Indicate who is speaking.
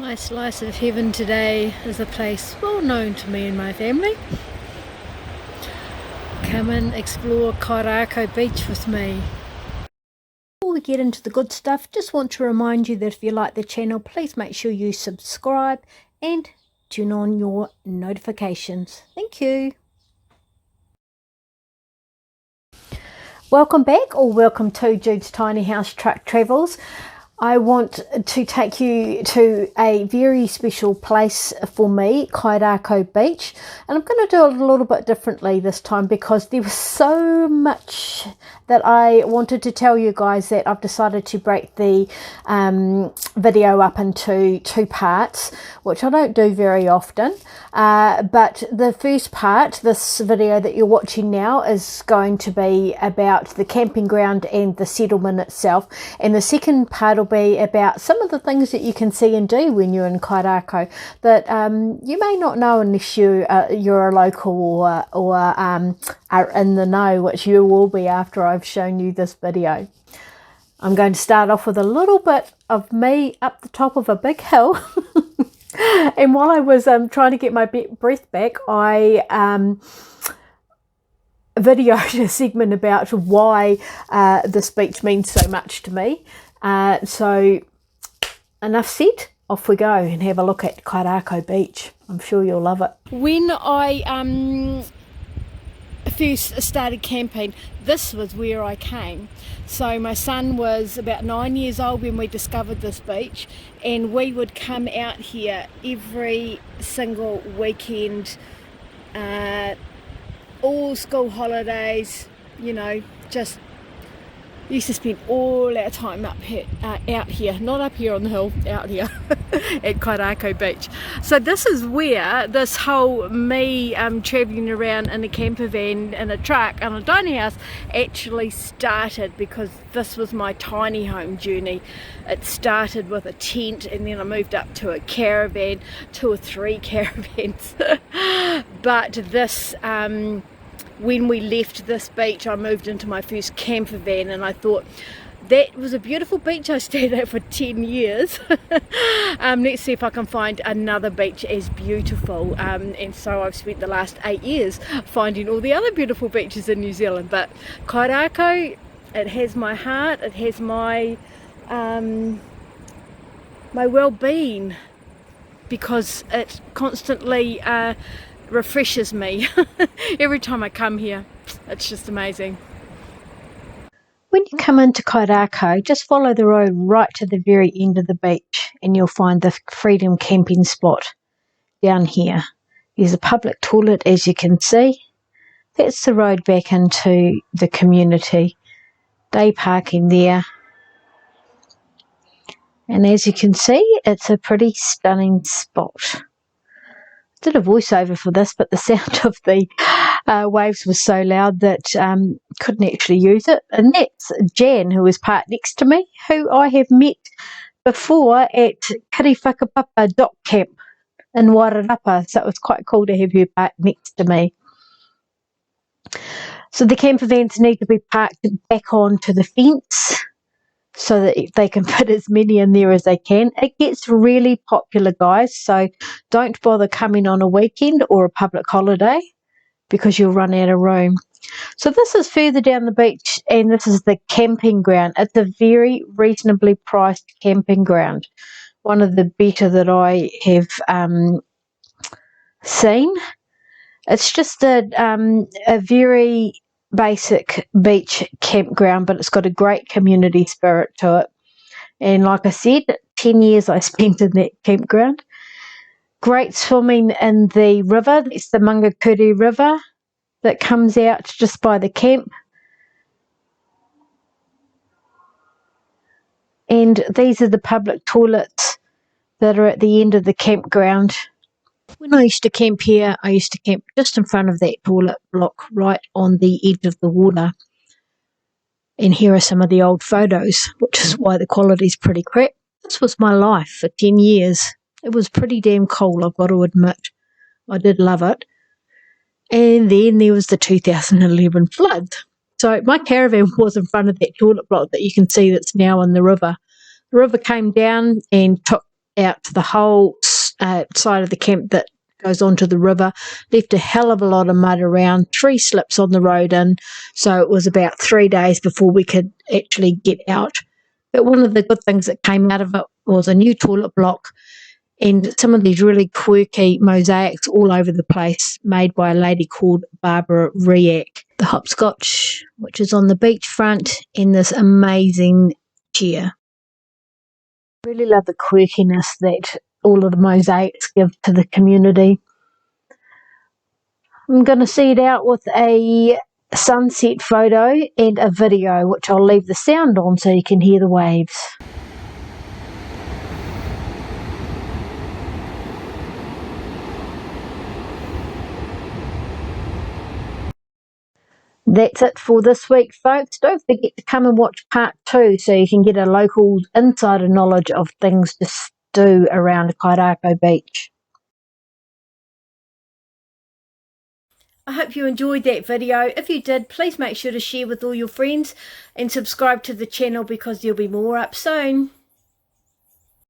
Speaker 1: My slice of heaven today is a place well known to me and my family. Come and explore Karako Beach with me. Before we get into the good stuff, just want to remind you that if you like the channel, please make sure you subscribe and turn on your notifications. Thank you. Welcome back, or welcome to Jude's Tiny House Truck Travels. I want to take you to a very special place for me, Karako Beach, and I'm going to do it a little bit differently this time because there was so much that I wanted to tell you guys that I've decided to break the video up into two parts, which I don't do very often. But the first part, this video that you're watching now, is going to be about the camping ground and the settlement itself, and the second part will be about some of the things that you can see and do when you're in Karako that you may not know unless you're a local or are in the know, which you will be after I've shown you this video. I'm going to start off with a little bit of me up the top of a big hill. And while I was trying to get my breath back, I videoed a segment about why this beach means so much to me. So enough said, off we go and have a look at Karako Beach. I'm sure you'll love it. When I first started camping, this was where I came. So my son was about 9 years old when we discovered this beach, and we would come out here every single weekend, all school holidays, you know, just used to spend all our time up here, out here, not up here on the hill, out here at Karako Beach. So this is where this whole me travelling around in a camper van, in a truck, on a tiny house actually started, because this was my tiny home journey. It started with a tent, and then I moved up to a caravan, 2 or 3 caravans. But this when we left this beach, I moved into my first camper van, and I thought that was a beautiful beach I stayed at for 10 years. Let's see if I can find another beach as beautiful. And so I've spent the last 8 years finding all the other beautiful beaches in New Zealand. But Karako, it has my heart, it has my my well-being, because it constantly refreshes me. Every time I come here, it's just amazing. When you come into Karako, just follow the road right to the very end of the beach, and you'll find the Freedom camping spot down here. There's a public toilet, as you can see. That's the road back into the community. They park in there, and as you can see, it's a pretty stunning spot. Did a voiceover for this, but the sound of the waves was so loud that couldn't actually use it. And that's Jan, who is parked next to me, who I have met before at Kiriwhakapapa Dock Camp in Wairarapa, so it was quite cool to have her parked next to me. So the camper vans need to be parked back onto the fence so that they can fit as many in there as they can. It gets really popular, guys, so don't bother coming on a weekend or a public holiday, because you'll run out of room. So this is further down the beach, and this is the camping ground. It's a very reasonably priced camping ground, one of the better that I have seen. It's just a very basic beach campground, but it's got a great community spirit to it. And like I said, 10 years I spent in that campground. Great swimming in the river. It's the Mangakuri River that comes out just by the camp. And these are the public toilets that are at the end of the campground. When I used to camp here, I used to camp just in front of that toilet block, right on the edge of the water. And here are some of the old photos, which is why the quality's pretty crap. This was my life for 10 years. It was pretty damn cool, I've got to admit. I did love it. And then there was the 2011 flood. So my caravan was in front of that toilet block that you can see that's now in the river. The river came down and took out the whole side of the camp that goes onto the river, left a hell of a lot of mud around, 3 slips on the road in, so it was about 3 days before we could actually get out. But one of the good things that came out of it was a new toilet block and some of these really quirky mosaics all over the place made by a lady called Barbara Riak. The hopscotch, which is on the beachfront, and this amazing chair. Really love the quirkiness that all of the mosaics give to the community. I'm going to see it out with a sunset photo and a video, which I'll leave the sound on so you can hear the waves. That's it for this week, folks. Don't forget to come and watch part 2 so you can get a local insider knowledge of things to do around Karako Beach. I hope you enjoyed that video. If you did, please make sure to share with all your friends and subscribe to the channel because there'll be more up soon.